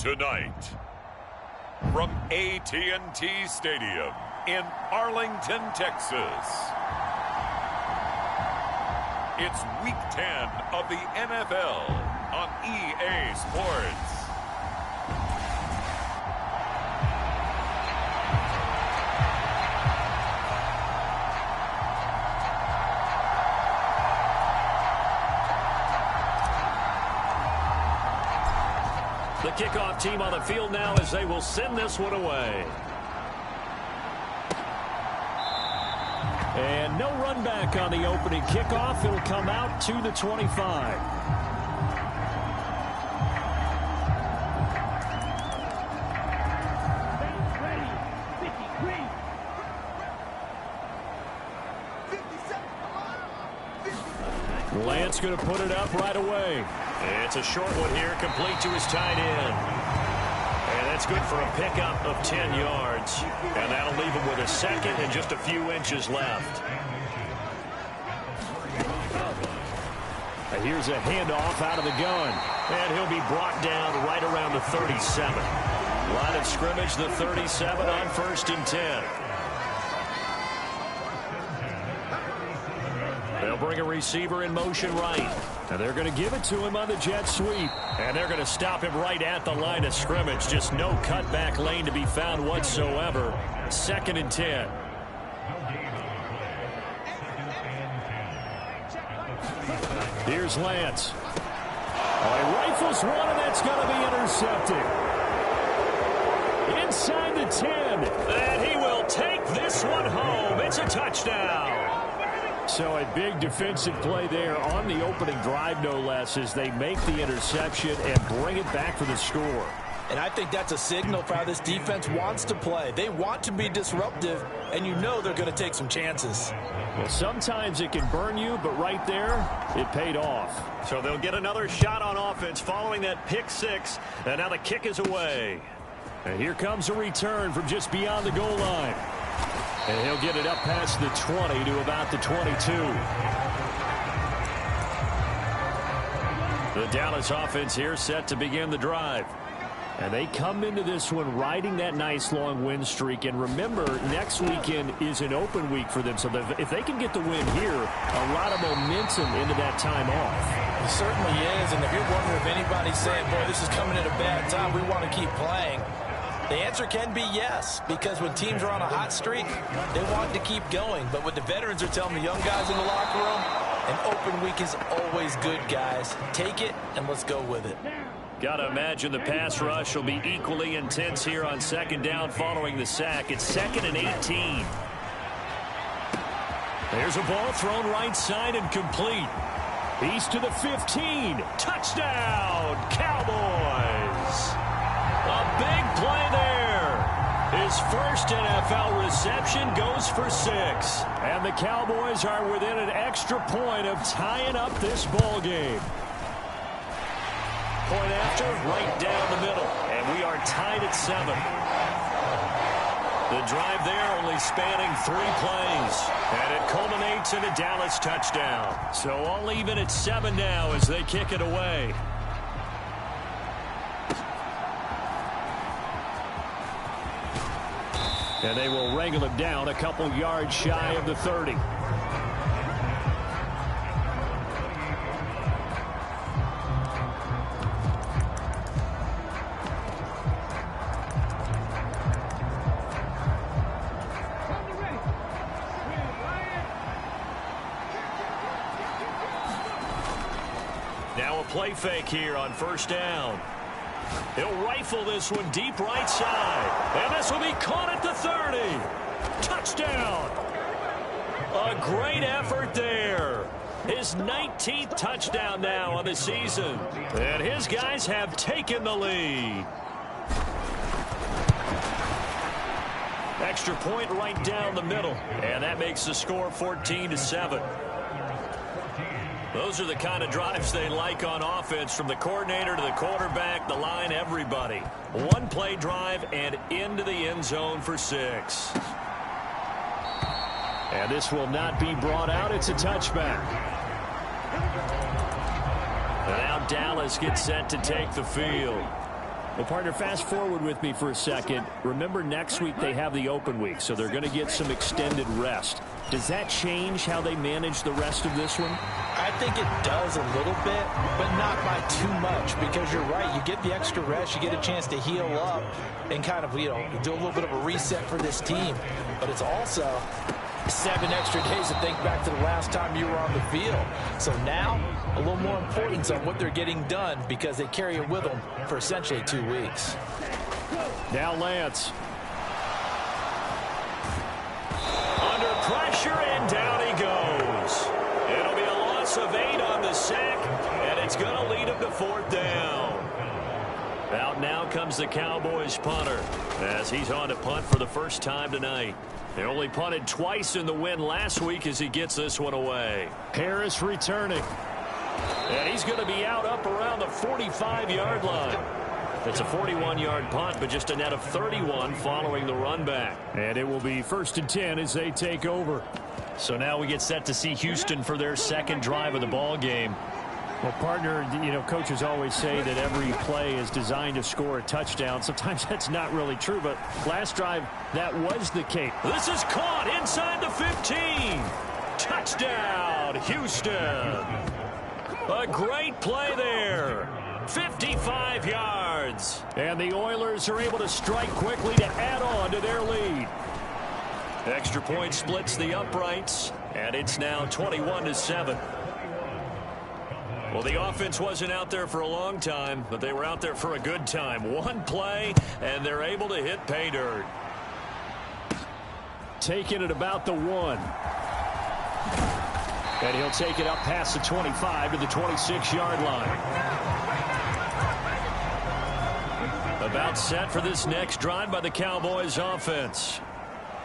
Tonight, from AT&T Stadium in Arlington, Texas, it's Week 10 of the NFL on EA Sports. The kickoff team on the field now as they will send this one away. And no run back on the opening kickoff. It'll come out to the 25. Lance going to put it up right away. It's a short one here, complete to his tight end. And that's good for a pickup of 10 yards. And that'll leave him with a second and just a few inches left. And here's a handoff out of the gun. And he'll be brought down right around the 37. Line of scrimmage, the 37 on 1st and 10. They'll bring a receiver in motion right. And they're going to give it to him on the jet sweep. And they're going to stop him right at the line of scrimmage. Just no cutback lane to be found whatsoever. 2nd and 10. Here's Lance. Oh, he rifles one, and that's going to be intercepted. Inside the 10. And he will take this one home. It's a touchdown. So a big defensive play there on the opening drive, no less, as they make the interception and bring it back for the score. And I think that's a signal for how this defense wants to play. They want to be disruptive, and you know they're going to take some chances. Well, sometimes it can burn you, but right there, it paid off. So they'll get another shot on offense following that pick six, and now the kick is away. And here comes a return from just beyond the goal line. And he'll get it up past the 20 to about the 22. The Dallas offense here set to begin the drive. And they come into this one riding that nice long win streak. And remember, next weekend is an open week for them. So if they can get the win here, a lot of momentum into that time off. It certainly is. And if you're wondering if anybody's saying, boy, this is coming at a bad time, we want to keep playing, the answer can be yes, because when teams are on a hot streak, they want to keep going. But what the veterans are telling the young guys in the locker room, an open week is always good, guys. Take it, and let's go with it. Got to imagine the pass rush will be equally intense here on 2nd down following the sack. It's 2nd and 18. There's a ball thrown right side and complete. He's to the 15. Touchdown, Cowboys. A big play there. His first NFL reception goes for 6. And the Cowboys are within an extra point of tying up this ball game. Point after, right down the middle. And we are tied at 7. The drive there only spanning 3 plays. And it culminates in a Dallas touchdown. So all even at 7 now as they kick it away. And they will wrangle him down a couple yards shy of the 30. Now a play fake here on 1st down. He'll rifle this one deep right side. And this will be caught at the 30. Touchdown. A great effort there. His 19th touchdown now on the season. And his guys have taken the lead. Extra point right down the middle. And that makes the score 14-7. Those are the kind of drives they like on offense, from the coordinator to the quarterback, the line, everybody. One play drive and into the end zone for 6. And this will not be brought out. It's a touchback. And now Dallas gets set to take the field. Well, partner, fast forward with me for a second. Remember, next week they have the open week, so they're going to get some extended rest. Does that change how they manage the rest of this one? I think it does a little bit, but not by too much, because you're right. You get the extra rest, you get a chance to heal up and kind of, do a little bit of a reset for this team. But it's also 7 extra days to think back to the last time you were on the field. So now, a little more importance on what they're getting done because they carry it with them for essentially 2 weeks. Now Lance. Under pressure, and down he goes. It'll be a loss of 8 on the sack, and it's going to lead him to 4th down. Out now comes the Cowboys punter as he's on to punt for the first time tonight. They only punted twice in the win last week as he gets this one away. Harris returning. And he's going to be out up around the 45-yard line. It's a 41-yard punt, but just a net of 31 following the run back. And it will be 1st and 10 as they take over. So now we get set to see Houston for their second drive of the ball game. Well, partner, coaches always say that every play is designed to score a touchdown. Sometimes that's not really true, but last drive, that was the case. This is caught inside the 15. Touchdown, Houston. A great play there. 55 yards. And the Oilers are able to strike quickly to add on to their lead. Extra point splits the uprights, and it's now 21-7. Well, the offense wasn't out there for a long time, but they were out there for a good time. One play, and they're able to hit pay dirt. Taking it about the 1. And he'll take it up past the 25 to the 26-yard line. About set for this next drive by the Cowboys offense.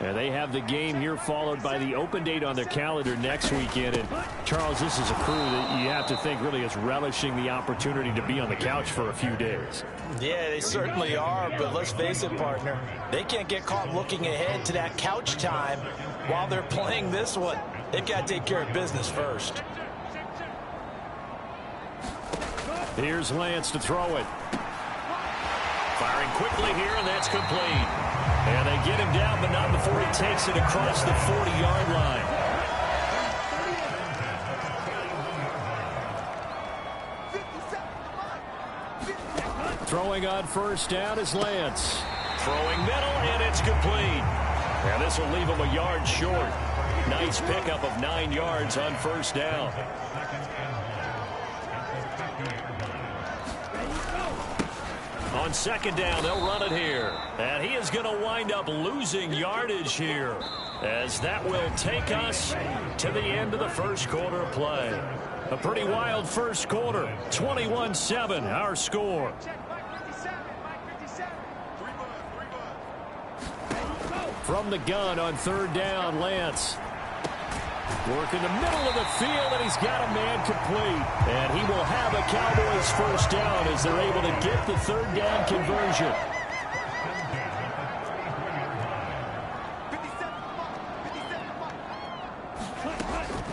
And they have the game here followed by the open date on their calendar next weekend. And Charles, this is a crew that you have to think really is relishing the opportunity to be on the couch for a few days. Yeah, they certainly are, but let's face it, partner. They can't get caught looking ahead to that couch time while they're playing this one. They've got to take care of business first. Here's Lance to throw it. Firing quickly here, and that's complete. And they get him down, but not before he takes it across the 40-yard line. Throwing on 1st down is Lance. Throwing middle, and it's complete. And this will leave him a yard short. Nice pickup of 9 yards on 1st down. On 2nd down, they'll run it here. And he is going to wind up losing yardage here, as that will take us to the end of the first quarter of play. A pretty wild first quarter. 21-7, our score. From the gun on 3rd down, Lance. Work in the middle of the field, and he's got a man complete. And he will have a Cowboys 1st down as they're able to get the 3rd down conversion.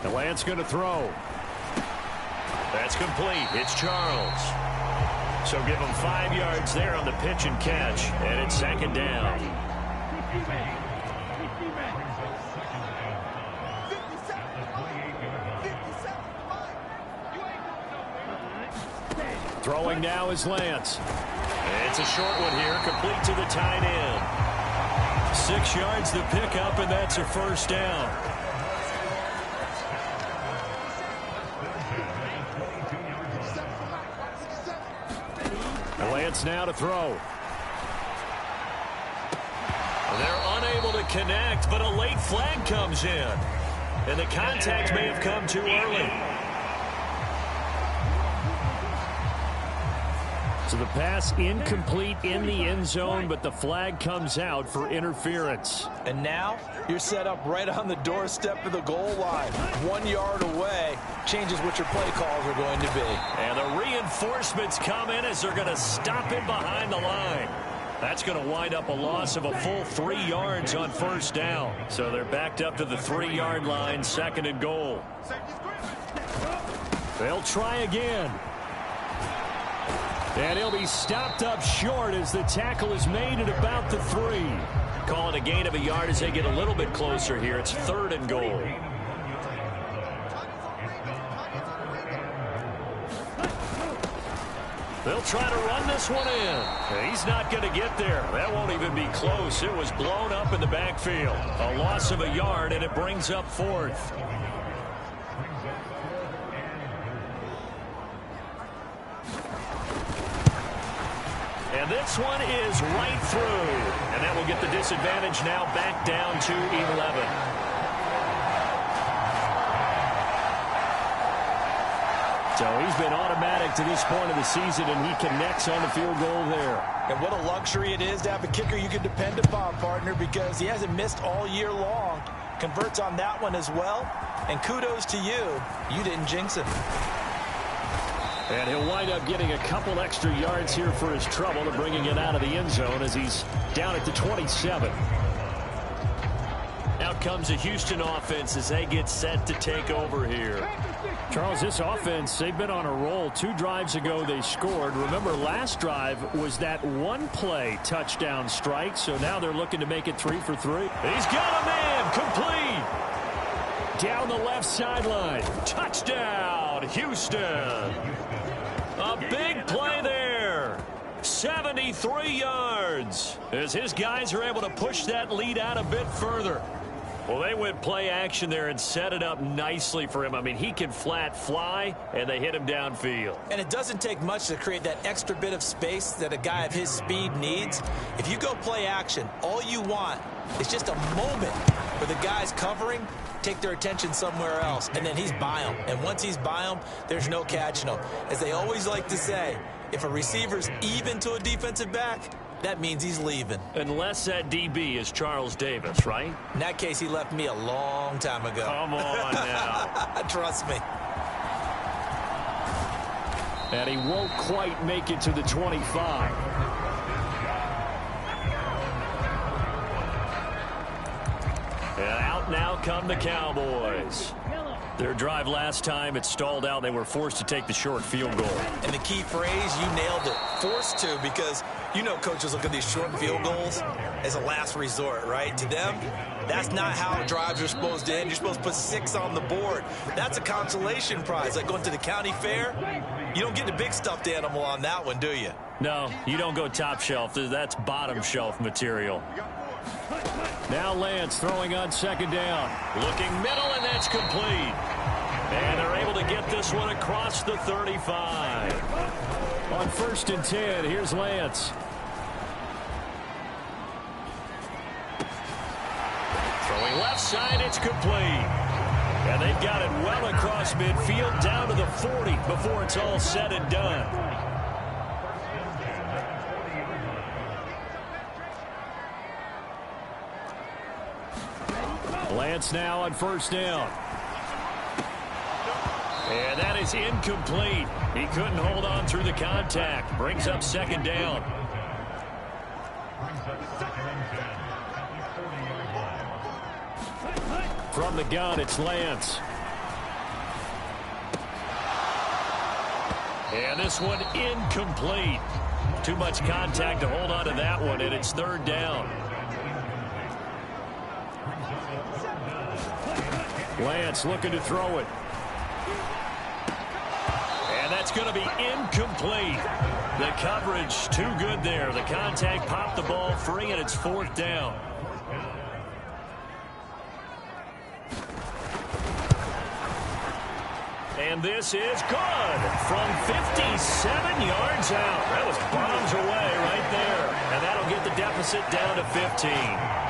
And Lance going to throw. That's complete. It's Charles. So give him 5 yards there on the pitch and catch. And it's 2nd down. Throwing now is Lance. It's a short one here, complete to the tight end. 6 yards to pick up, and that's a 1st down. Lance now to throw. They're unable to connect, but a late flag comes in. And the contact may have come too early. So the pass incomplete in the end zone, but the flag comes out for interference. And now you're set up right on the doorstep of the goal line. 1 yard away changes what your play calls are going to be. And the reinforcements come in as they're going to stop him behind the line. That's going to wind up a loss of a full 3 yards on 1st down. So they're backed up to the 3-yard line, 2nd and goal. They'll try again. And he'll be stopped up short as the tackle is made at about the 3. Call it a gain of a yard as they get a little bit closer here. It's 3rd and goal. They'll try to run this one in. He's not going to get there. That won't even be close. It was blown up in the backfield. A loss of a yard, and it brings up 4th. And this one is right through. And that will get the disadvantage now back down to 11. So he's been automatic to this point of the season, and he connects on the field goal there. And what a luxury it is to have a kicker you can depend upon, partner, because he hasn't missed all year long. Converts on that one as well. And kudos to you. You didn't jinx him. And he'll wind up getting a couple extra yards here for his trouble to bringing it out of the end zone as he's down at the 27. Out comes the Houston offense as they get set to take over here. Charles, this offense, they've been on a roll. 2 drives ago they scored. Remember, last drive was that one-play touchdown strike, so now they're looking to make it 3 for 3. He's got a man, complete. Down the left sideline. Touchdown, Houston. A big play there. 73 yards as his guys are able to push that lead out a bit further. Well, they went play action there and set it up nicely for him. I mean, he can flat fly, and they hit him downfield. And it doesn't take much to create that extra bit of space that a guy of his speed needs. If you go play action, all you want is just a moment where the guys covering take their attention somewhere else, and then he's by them. And once he's by them, there's no catching them. As they always like to say, if a receiver's even to a defensive back, that means he's leaving. Unless that DB is Charles Davis, right? In that case, he left me a long time ago. Come on now. Trust me. And he won't quite make it to the 25. And out now come the Cowboys. Their drive last time, it stalled out. They were forced to take the short field goal. And the key phrase, you nailed it. Forced to, because you know coaches look at these short field goals as a last resort, right? To them, that's not how drives are supposed to end. You're supposed to put 6 on the board. That's a consolation prize. Like going to the county fair, you don't get the big stuffed animal on that one, do you? No, you don't go top shelf. That's bottom shelf material. Now Lance throwing on 2nd down. Looking middle, and that's complete. And they're able to get this one across the 35. On 1st and 10, here's Lance. Throwing left side, it's complete. And they've got it well across midfield, down to the 40 before it's all said and done. Lance now on 1st down. And that is incomplete. He couldn't hold on through the contact. Brings up 2nd down. From the gun, it's Lance. And this one incomplete. Too much contact to hold on to that one, and it's 3rd down. Lance looking to throw it. And that's going to be incomplete. The coverage too good there. The contact popped the ball free, and it's 4th down. And this is good from 57 yards out. That was bombs away right there. And that'll get the deficit down to 15.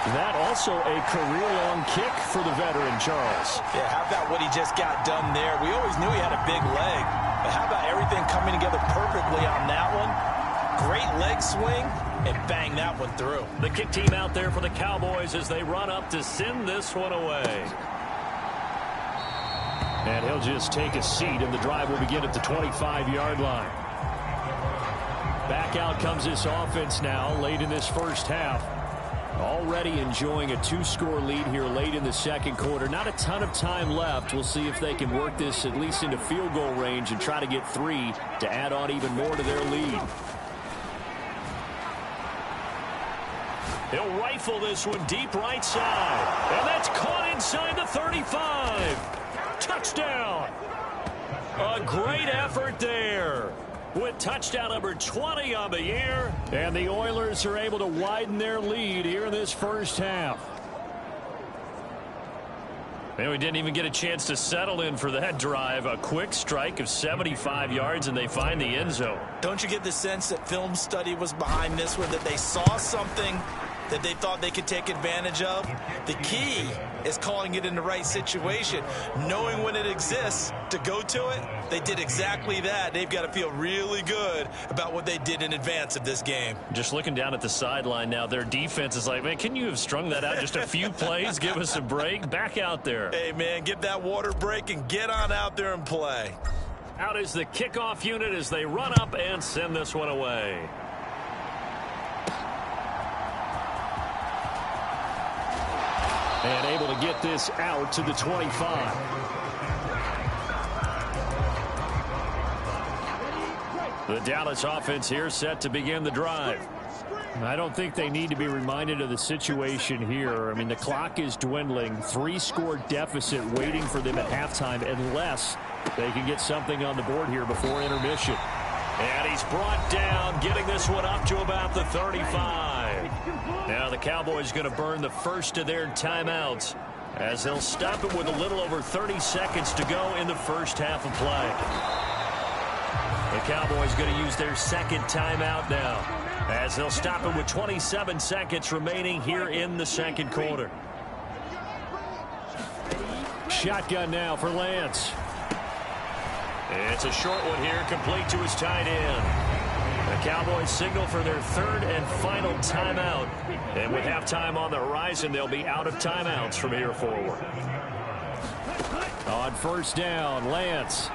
That also a career-long kick for the veteran, Charles. Yeah, how about what he just got done there? We always knew he had a big leg. But how about everything coming together perfectly on that one? Great leg swing, and bang that one through. The kick team out there for the Cowboys as they run up to send this one away. And he'll just take a seat, and the drive will begin at the 25-yard line. Back out comes this offense now late in this first half. Already enjoying a two-score lead here late in the second quarter. Not a ton of time left. We'll see if they can work this at least into field goal range and try to get 3 to add on even more to their lead. He'll rifle this one deep right side. And that's caught inside the 35. Touchdown. A great effort there. With touchdown number 20 on the year. And the Oilers are able to widen their lead here in this first half. And we didn't even get a chance to settle in for that drive. A quick strike of 75 yards, and they find the end zone. Don't you get the sense that film study was behind this one, that they saw something that they thought they could take advantage of? The key is calling it in the right situation, knowing when it exists to go to it. They did exactly that. They've got to feel really good about what they did in advance of this game. Just looking down at the sideline now, their defense is like, man, can you have strung that out just a few plays? Give us a break. Back out there. Hey, man, give that water break and get on out there and play. Out is the kickoff unit as they run up and send this one away. And able to get this out to the 25. The Dallas offense here set to begin the drive. I don't think they need to be reminded of the situation here. I mean, the clock is dwindling. 3-score deficit waiting for them at halftime unless they can get something on the board here before intermission. And he's brought down, getting this one up to about the 35. Now the Cowboys going to burn the first of their timeouts as they'll stop it with a little over 30 seconds to go in the first half of play. The Cowboys going to use their second timeout now as they'll stop it with 27 seconds remaining here in the second quarter. Shotgun now for Lance. It's a short one here, complete to his tight end. The Cowboys signal for their third and final timeout. And with halftime on the horizon, they'll be out of timeouts from here forward. On first down, Lance.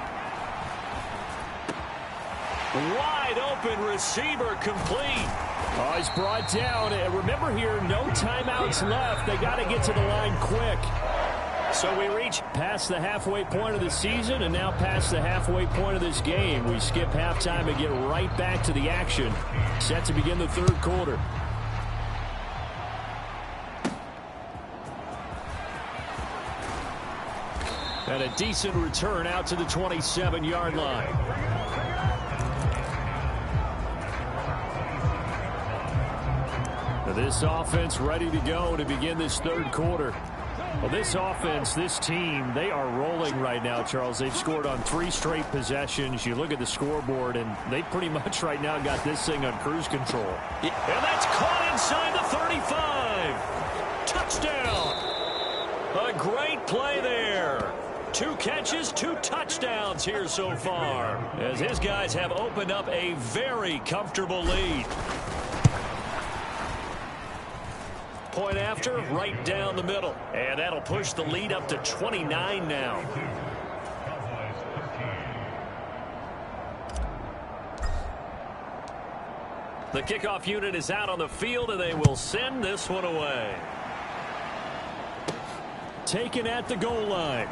Wide open receiver complete. Oh, he's brought down. And remember here, no timeouts left. They got to get to the line quick. So we reach past the halfway point of the season and now past the halfway point of this game. We skip halftime and get right back to the action. Set to begin the third quarter. And a decent return out to the 27-yard line. This offense ready to go to begin this third quarter. Well, this offense, this team, they are rolling right now, Charles. They've scored on 3 straight possessions. You look at the scoreboard, and they pretty much right now got this thing on cruise control. And that's caught inside the 35. Touchdown. A great play there. 2 catches, 2 touchdowns here so far, as his guys have opened up a very comfortable lead. Point after, right down the middle. And that'll push the lead up to 29 now. The kickoff unit is out on the field, and they will send this one away. Taken at the goal line.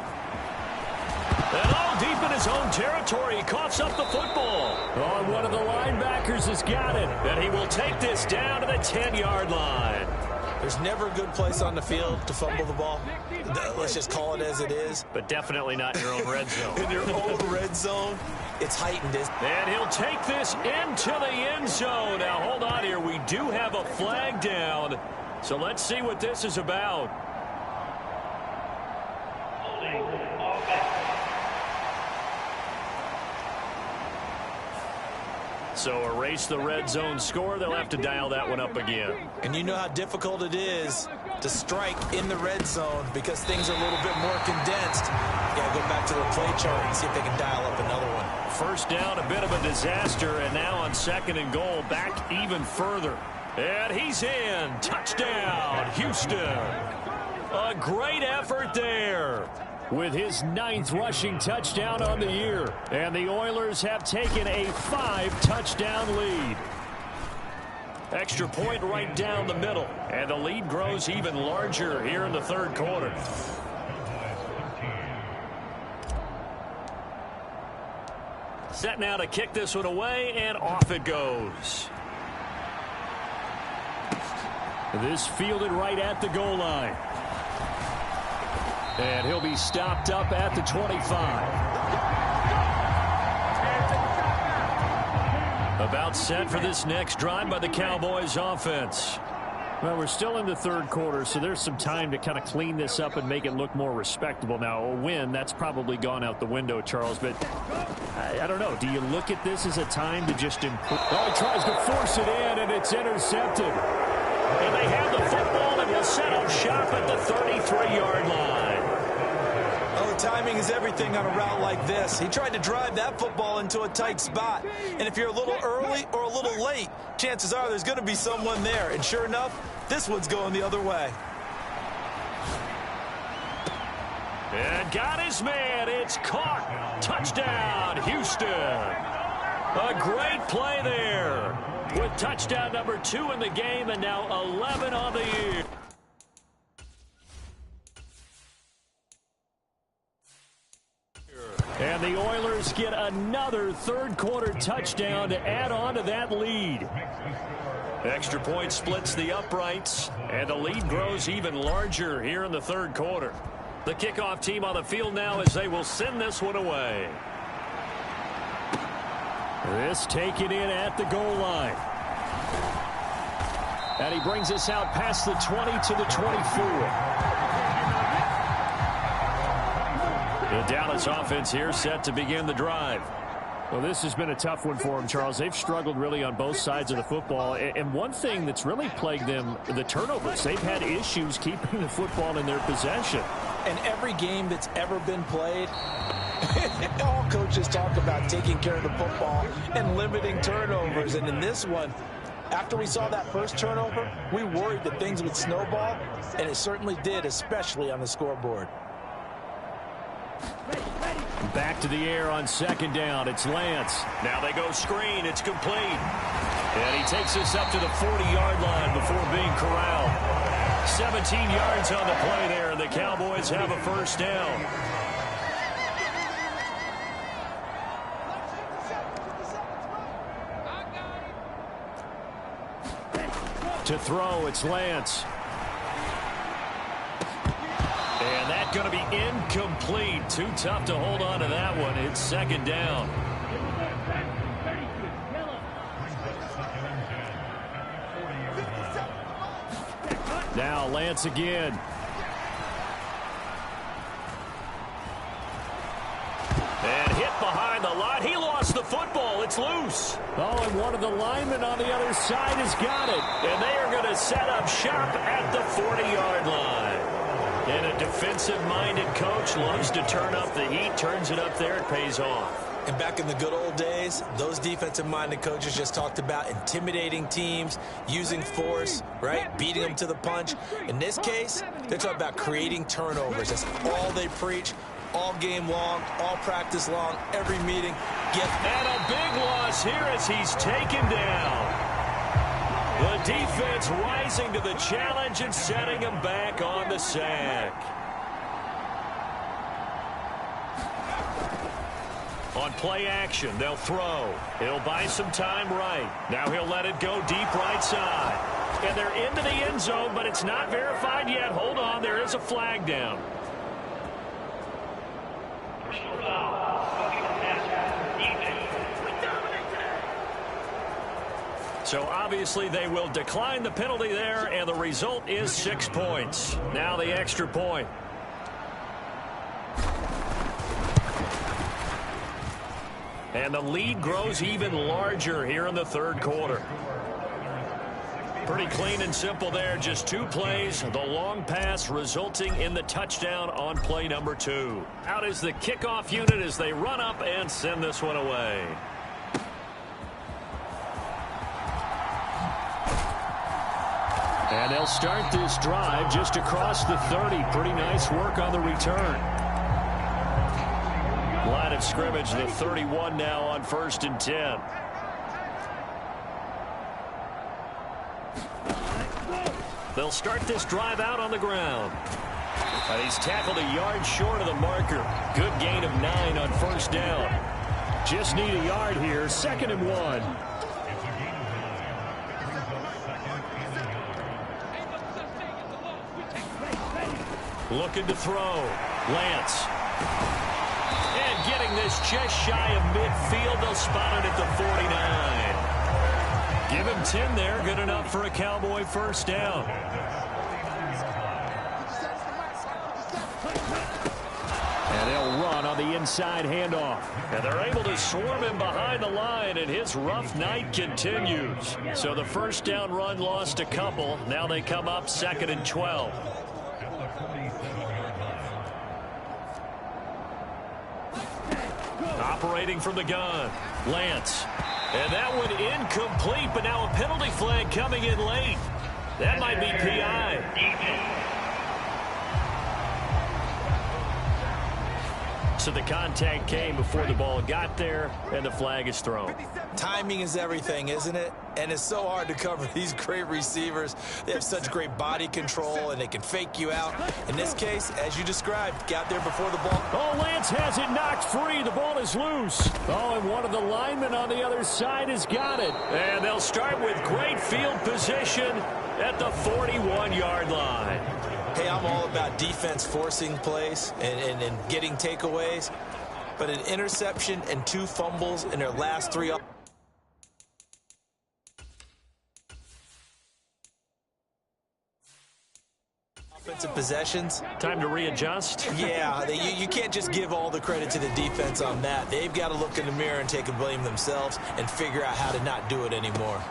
And all deep in his own territory, he coughs up the football. Oh, one of the linebackers has got it. And he will take this down to the 10-yard line. There's never a good place on the field to fumble the ball. Let's just call it as it is. But definitely not in your own red zone. In your own red zone, it's heightened. And he'll take this into the end zone. Now, hold on here. We do have a flag down. So let's see what this is about. So erase the red zone score. They'll have to dial that one up again. And you know how difficult it is to strike in the red zone because things are a little bit more condensed. You got to go back to the play chart and see if they can dial up another one. First down, a bit of a disaster, and now on second and goal, back even further. And he's in. Touchdown, Houston. A great effort there, with his 9th rushing touchdown on the year. And the Oilers have taken a 5-touchdown lead. Extra point right down the middle. And the lead grows even larger here in the third quarter. Set now to kick this one away, and off it goes. This fielded right at the goal line. And he'll be stopped up at the 25. About set for this next drive by the Cowboys offense. Well, we're still in the third quarter, so there's some time to kind of clean this up and make it look more respectable. Now, a win, that's probably gone out the window, Charles, but I don't know. Do you look at this as a time to just improve? Oh, he tries to force it in, and it's intercepted. And they have the football and will set up shop at the 33-yard line. Oh, timing is everything on a route like this. He tried to drive that football into a tight spot. And if you're a little early or a little late, chances are there's going to be someone there. And sure enough, this one's going the other way. And got his man. It's caught. Touchdown, Houston. A great play there. With touchdown number 2 in the game and now 11 on the year. And the Oilers get another third quarter touchdown to add on to that lead. Extra point splits the uprights, and the lead grows even larger here in the third quarter. The kickoff team on the field now as they will send this one away. This taken in at the goal line. And he brings us out past the 20 to the 24. The Dallas offense here set to begin the drive. Well, this has been a tough one for them, Charles. They've struggled really on both sides of the football. And one thing that's really plagued them, the turnovers. They've had issues keeping the football in their possession. And every game that's ever been played, all coaches talk about taking care of the football and limiting turnovers. And in this one, after we saw that first turnover, we worried that things would snowball, and it certainly did, especially on the scoreboard. Back to the air on second down. It's Lance. Now they go screen. It's complete. And he takes us up to the 40-yard line before being corralled. 17 yards on the play there, and the Cowboys have a first down. To throw, it's Lance. And that's going to be incomplete. Too tough to hold on to that one. It's second down. Now Lance again. And hit behind the line. He lost the football. It's loose. Oh, and one of the linemen on the other side has got it. And they are going to set up shop at the 40-yard line. And a defensive-minded coach loves to turn up the heat, turns it up there, it pays off. And back in the good old days, those defensive-minded coaches just talked about intimidating teams, using force, right, beating them to the punch. In this case, they're talking about creating turnovers. That's all they preach, all game long, all practice long, every meeting. And a big loss here as he's taken down. The defense rising to the challenge and setting him back on the sack. On play action, they'll throw. He'll buy some time right. Now he'll let it go deep right side. And they're into the end zone, but it's not verified yet. Hold on, there is a flag down. So obviously they will decline the penalty there, and the result is 6 points. Now the extra point. And the lead grows even larger here in the third quarter. Pretty clean and simple there. Just 2 plays. The long pass resulting in the touchdown on play number 2. Out is the kickoff unit as they run up and send this one away. And they'll start this drive just across the 30. Pretty nice work on the return. Line of scrimmage, the 31 now on 1st and 10. They'll start this drive out on the ground. He's tackled a yard short of the marker. Good gain of 9 on first down. Just need a yard here. 2nd and 1. Looking to throw. Lance. And getting this just shy of midfield. They'll spot it at the 49. Give him 10 there. Good enough for a Cowboy first down. And they'll run on the inside handoff. And they're able to swarm him behind the line, and his rough night continues. So the first down run lost a couple. Now they come up 2nd and 12. Operating from the gun. Lance. And that one incomplete, but now a penalty flag coming in late. That might be PI. So the contact came before the ball got there, and the flag is thrown. Timing is everything, isn't it? And it's so hard to cover these great receivers. They have such great body control, and they can fake you out. In this case, as you described, got there before the ball. Oh, Lance has it knocked free. The ball is loose. Oh, and one of the linemen on the other side has got it. And they'll start with great field position at the 41-yard line. Hey, I'm all about defense forcing plays and getting takeaways. But an interception and 2 fumbles in their last 3 offensive possessions. Time to readjust. Yeah, you can't just give all the credit to the defense on that. They've got to look in the mirror and take a blame themselves and figure out how to not do it anymore.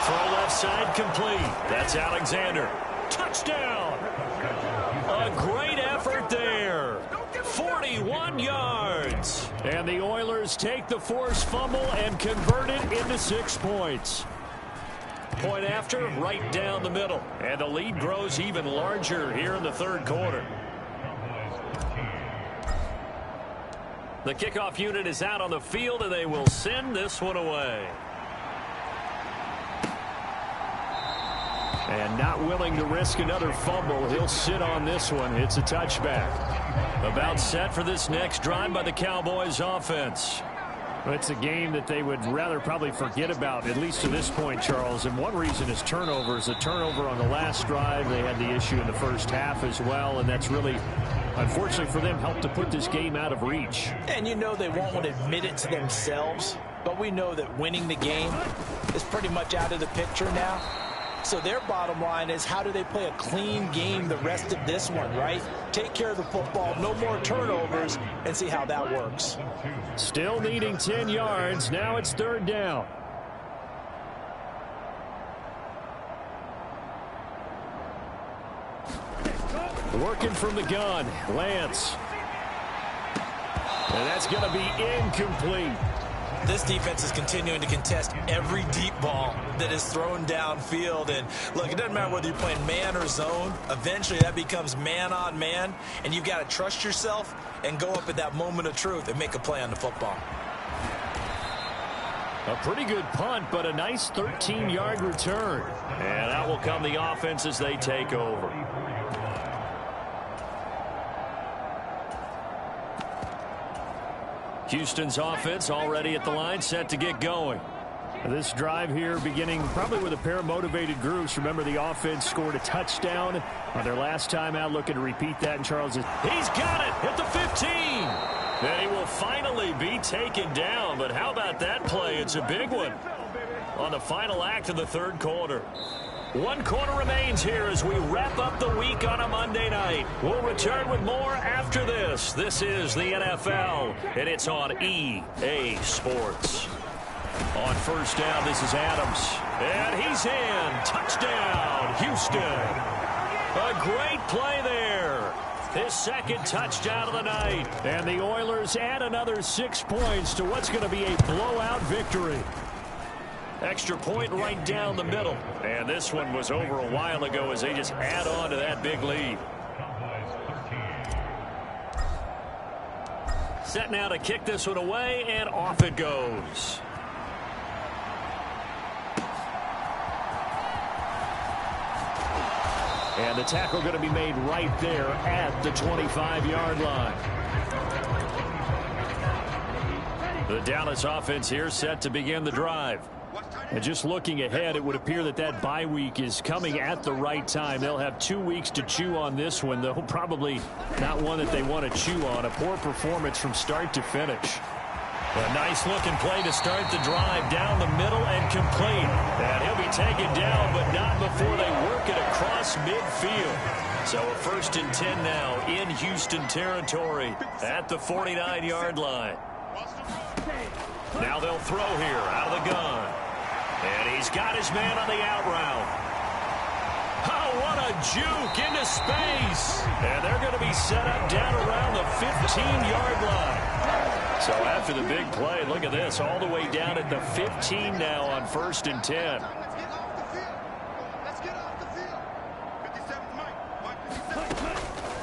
Throw left side complete. That's Alexander. Touchdown. A great effort there. 41 yards. And the Oilers take the forced fumble and convert it into 6 points. Point after, right down the middle. And the lead grows even larger here in the 3rd quarter. The kickoff unit is out on the field, and they will send this one away. And not willing to risk another fumble. He'll sit on this one. It's a touchback. About set for this next drive by the Cowboys offense. Well, it's a game that they would rather probably forget about, at least to this point, Charles. And one reason is turnovers. A turnover on the last drive. They had the issue in the first half as well. And that's really, unfortunately for them, helped to put this game out of reach. And you know they won't want to admit it to themselves. But we know that winning the game is pretty much out of the picture now. So their bottom line is, how do they play a clean game the rest of this one, right? Take care of the football, no more turnovers, and see how that works. Still needing 10 yards. Now it's 3rd down. Working from the gun, Lance. And that's going to be incomplete. This defense is continuing to contest every deep ball that is thrown downfield. And look, it doesn't matter whether you're playing man or zone. Eventually that becomes man on man, and you've got to trust yourself and go up at that moment of truth and make a play on the football. A pretty good punt, but a nice 13-yard return. And out will come the offense as they take over. Houston's offense already at the line, set to get going. This drive here beginning probably with a pair of motivated groups. Remember, the offense scored a touchdown on their last time out. Looking to repeat that, and Charles is... He's got it at the 15. And he will finally be taken down. But how about that play? It's a big one on the final act of the 3rd quarter. 1 quarter remains here as we wrap up the week on a Monday night. We'll return with more after this. This is the NFL, and it's on EA Sports. On first down, this is Adams. And he's in. Touchdown, Houston. A great play there. His 2nd touchdown of the night. And the Oilers add another 6 points to what's going to be a blowout victory. Extra point right down the middle. And this one was over a while ago as they just add on to that big lead. Set now to kick this one away, and off it goes. And the tackle going to be made right there at the 25-yard line. The Dallas offense here set to begin the drive. And just looking ahead, it would appear that that bye week is coming at the right time. They'll have 2 weeks to chew on this one, though probably not one that they want to chew on. A poor performance from start to finish. A nice-looking play to start the drive down the middle and complete. And he'll be taken down, but not before they work it across midfield. So a 1st and 10 now in Houston territory at the 49-yard line. Now they'll throw here out of the gun. And he's got his man on the out route. Oh, what a juke into space. And they're going to be set up down around the 15-yard line. So after the big play, look at this, all the way down at the 15 now on 1st and 10.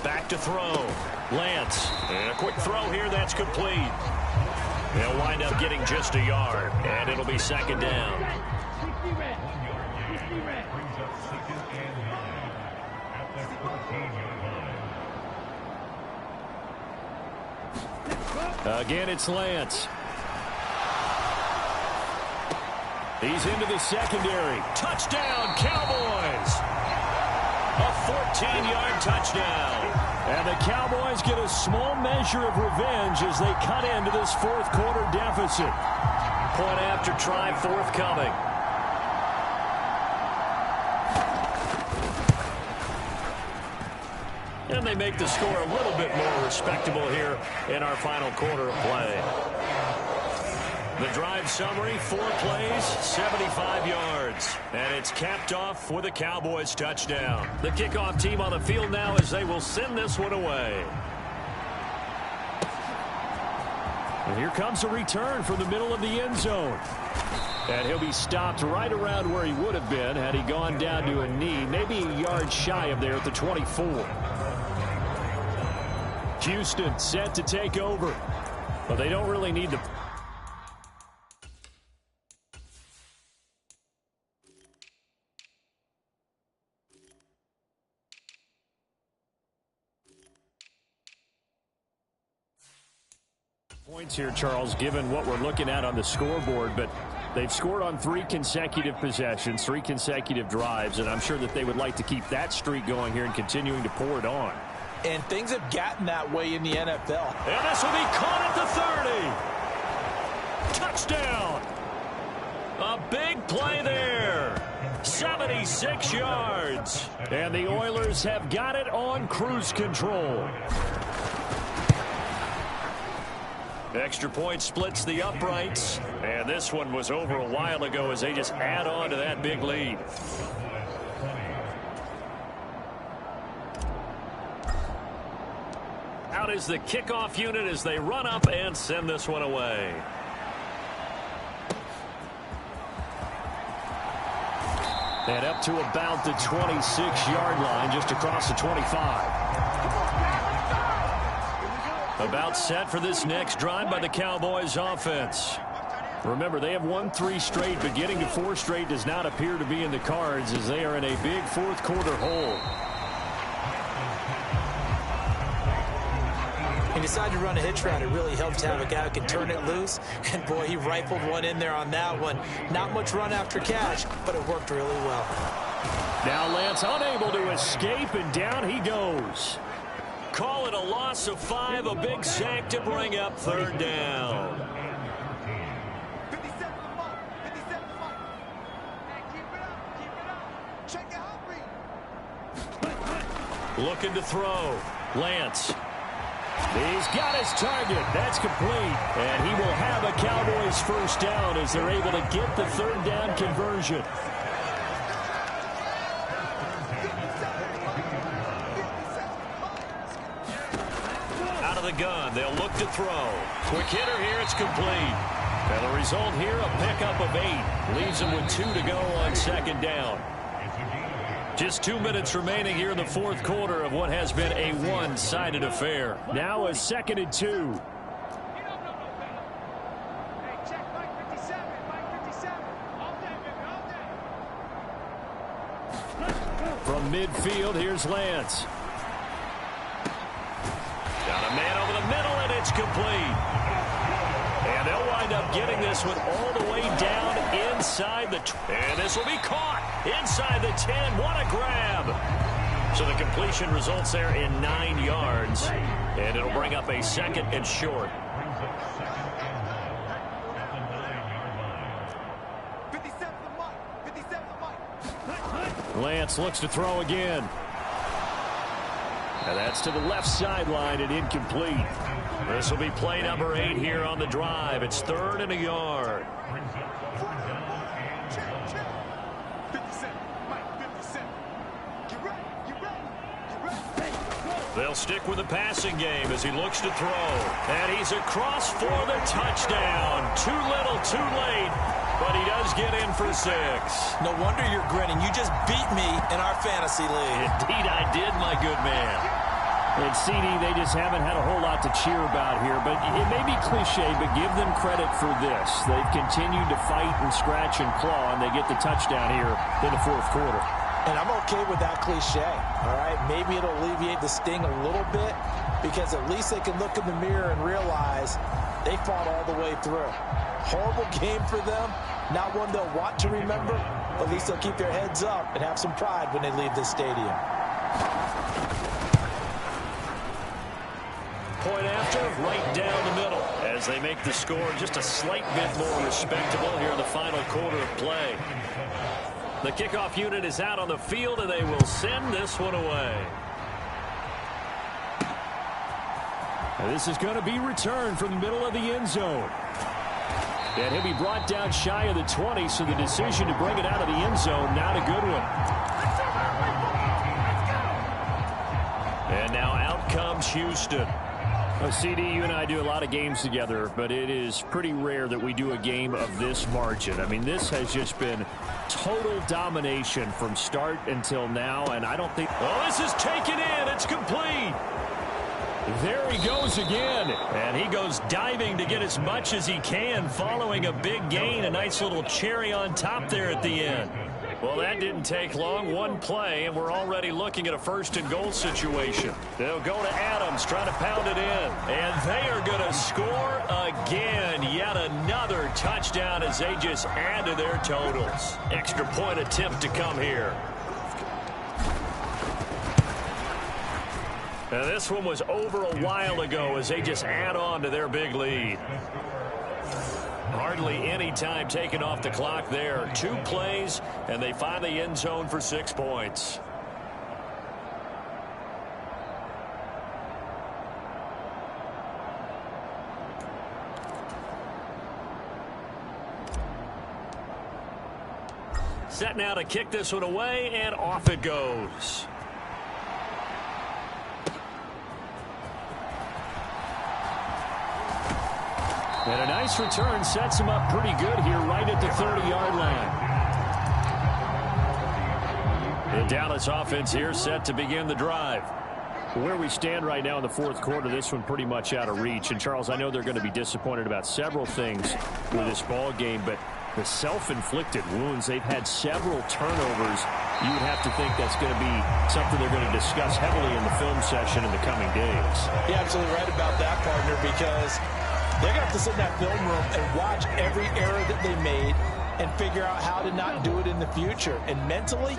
Back to throw. Lance. And a quick throw here that's complete. They'll wind up getting just a yard, and it'll be 2nd down. Again, it's Lance. He's into the secondary. Touchdown, Cowboys! A 14-yard touchdown. And the Cowboys get a small measure of revenge as they cut into this 4th quarter deficit. Point after try forthcoming. And they make the score a little bit more respectable here in our final quarter of play. The drive summary, 4 plays, 75 yards. And it's capped off with a Cowboys touchdown. The kickoff team on the field now as they will send this one away. And here comes a return from the middle of the end zone. And he'll be stopped right around where he would have been had he gone down to a knee, maybe a yard shy of there at the 24. Houston set to take over. But they don't really need the... points here, Charles, given what we're looking at on the scoreboard, but they've scored on 3 consecutive possessions, 3 consecutive drives, and I'm sure that they would like to keep that streak going here and continuing to pour it on. And things have gotten that way in the NFL. And this will be caught at the 30. Touchdown. A big play there. 76 yards. And the Oilers have got it on cruise control. Extra point splits the uprights. And this one was over a while ago as they just add on to that big lead. Out is the kickoff unit as they run up and send this one away. And up to about the 26-yard line, just across the 25. About set for this next drive by the Cowboys offense. Remember, they have won 3 straight, but getting to 4 straight does not appear to be in the cards as they are in a big 4th quarter hole. He decided to run a hitch route. It really helped to have a guy who can turn it loose. And, boy, he rifled one in there on that one. Not much run after catch, but it worked really well. Now Lance unable to escape, and down he goes. Call it a loss of 5, a big sack to bring up 3rd down. Looking to throw. Lance. He's got his target. That's complete. And he will have a Cowboys 1st down as they're able to get the 3rd down conversion. Out of the gun. They'll look to throw. Quick hitter here. It's complete. And the result here, a pickup of 8. Leaves them with 2 to go on 2nd down. Just 2 minutes remaining here in the 4th quarter of what has been a one-sided affair. Now a 2nd and 2. From midfield, here's Lance. Got a man over the middle, and it's complete. And they'll wind up getting this one all the way down inside the... And this will be caught inside the 10. What a grab. So the completion results there in 9 yards. And it'll bring up a 2nd and short. Lance looks to throw again. And that's to the left sideline and incomplete. This will be play number 8 here on the drive. It's 3rd and a yard. They'll stick with the passing game as he looks to throw. And he's across for the touchdown. Too little, too late. But he does get in for 6. No wonder you're grinning. You just beat me in our fantasy league. Indeed I did, my good man. And CD, they just haven't had a whole lot to cheer about here. But it may be cliche, but give them credit for this. They've continued to fight and scratch and claw, and they get the touchdown here in the 4th quarter. And I'm okay with that cliche, all right? Maybe it'll alleviate the sting a little bit because at least they can look in the mirror and realize they fought all the way through. Horrible game for them, not one they'll want to remember, but at least they'll keep their heads up and have some pride when they leave this stadium. Point after, right down the middle as they make the score just a slight bit more respectable here in the final quarter of play. The kickoff unit is out on the field, and they will send this one away. And this is going to be returned from the middle of the end zone. And he'll be brought down shy of the 20, so the decision to bring it out of the end zone, not a good one. And now out comes Houston. Well, CD, you and I do a lot of games together, but it is pretty rare that we do a game of this margin. I mean, this has just been total domination from start until now, and I don't think... Oh, this is taken in. It's complete. There he goes again. And he goes diving to get as much as he can following a big gain. A nice little cherry on top there at the end. Well, that didn't take long. One play, and we're already looking at a 1st and goal situation. They'll go to Adams, trying to pound it in. And they are going to score again. Yet another touchdown as they just add to their totals. Extra point attempt to come here. Now, this one was over a while ago as they just add on to their big lead. Hardly any time taken off the clock there. 2 plays, and they find the end zone for 6 points. Set now to kick this one away, and off it goes. And a nice return sets him up pretty good here right at the 30-yard line. The Dallas offense here set to begin the drive. Where we stand right now in the 4th quarter, this one pretty much out of reach. And, Charles, I know they're going to be disappointed about several things with this ball game, but the self-inflicted wounds, they've had several turnovers. You would have to think that's going to be something they're going to discuss heavily in the film session in the coming days. You're absolutely right about that, partner, because they're going to have to sit in that film room and watch every error that they made and figure out how to not do it in the future. And mentally,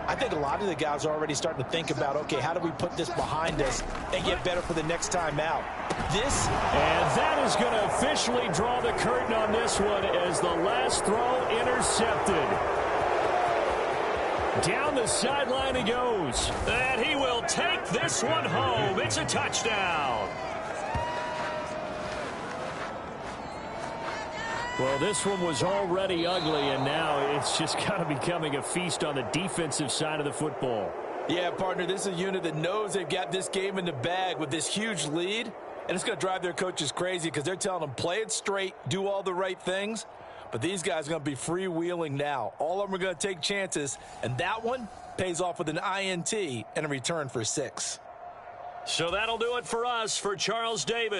I think a lot of the guys are already starting to think about, okay, how do we put this behind us and get better for the next time out? And that is going to officially draw the curtain on this one as the last throw intercepted. Down the sideline he goes. And he will take this one home. It's a touchdown. Well, this one was already ugly, and now it's just kind of becoming a feast on the defensive side of the football. Yeah, partner, this is a unit that knows they've got this game in the bag with this huge lead, and it's going to drive their coaches crazy because they're telling them, play it straight, do all the right things. But these guys are going to be freewheeling now. All of them are going to take chances, and that one pays off with an INT and a return for 6. So that'll do it for us. For Charles Davis.